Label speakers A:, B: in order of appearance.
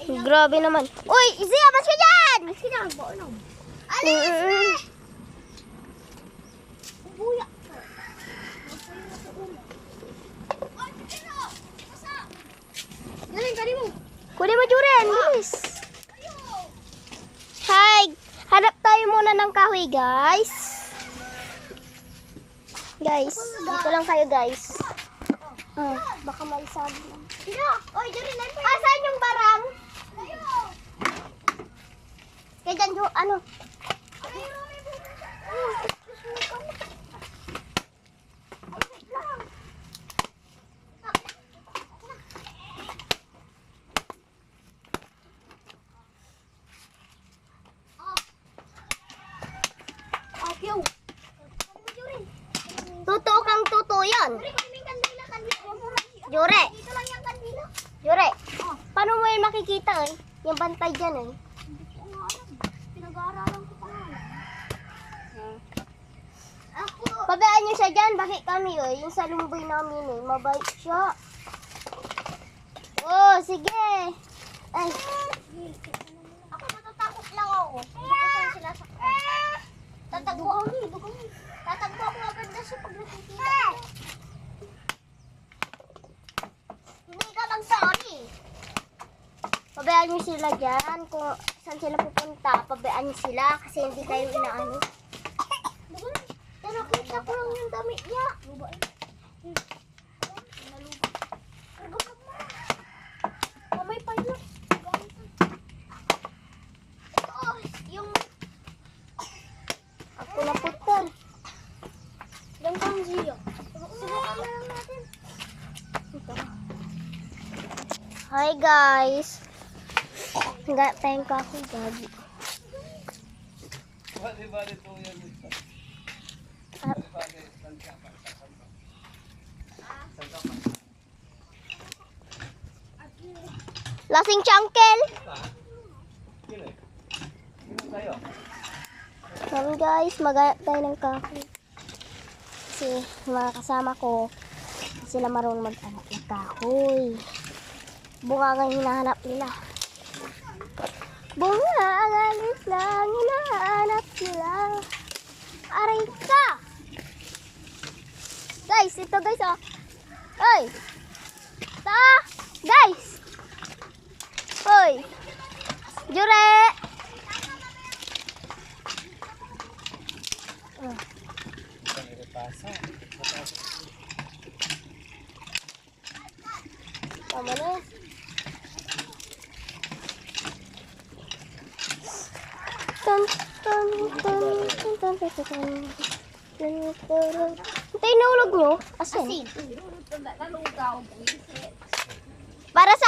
A: Grabe naman. Uy, Izzy, abas ka dyan!
B: Alis! Buya. Galing, kali mo.
A: Kunin mo, Juren. Bilis. Hi. Hanap tayo muna ng kahoy, guys. Guys, dito lang kayo, guys. Baka malisabi lang.
B: Oy, Jorin,
A: Saan yung barang? Kaya dyan, ano? Totoo kang totoo yan. Jure.
B: Dito lang yung kandila.
A: Jure. Paano mo yun makikita eh? Yung bantay dyan eh.
B: Hindi ko nga alam. Pinag-aaralan ko pa nga. Ako.
A: Pabayaan nyo siya dyan. Bakit kami eh? Yung sa lumboy namin eh. Mabait siya. Oh, sige. Ay.
B: Ako matatakot lang ako. Hindi ko saan sinasaktan. Tatagpo ako agad na siya pag nakikita ko. Hindi ka mag-sorry.
A: Pabayaan nyo sila dyan. Kung saan sila pupunta, pabayaan nyo sila. Kasi hindi kayo inaano.
B: Nakita ko lang yung damit niya. Kamay pa yun. Ito, yung...
A: Ako na putan.
B: Yung pangziyo. Subukan na lang natin.
A: Hi guys. Enggak tayong kahoy, gabi. Lasing changkel. Yan guys, mag-aayap tayo ng kahoy. Kasi mga kasama ko, sila marunong mag-anak ng kahoy. Bunga nga hinahanap nila. Bunga ang alis lang hinahanap nila. Aray ka! Guys, ito guys oh. Hoy! Guys! Hoy! Jure! Tama na. Hintay na ulog nyo. Asin.
B: Asin.
A: Para sa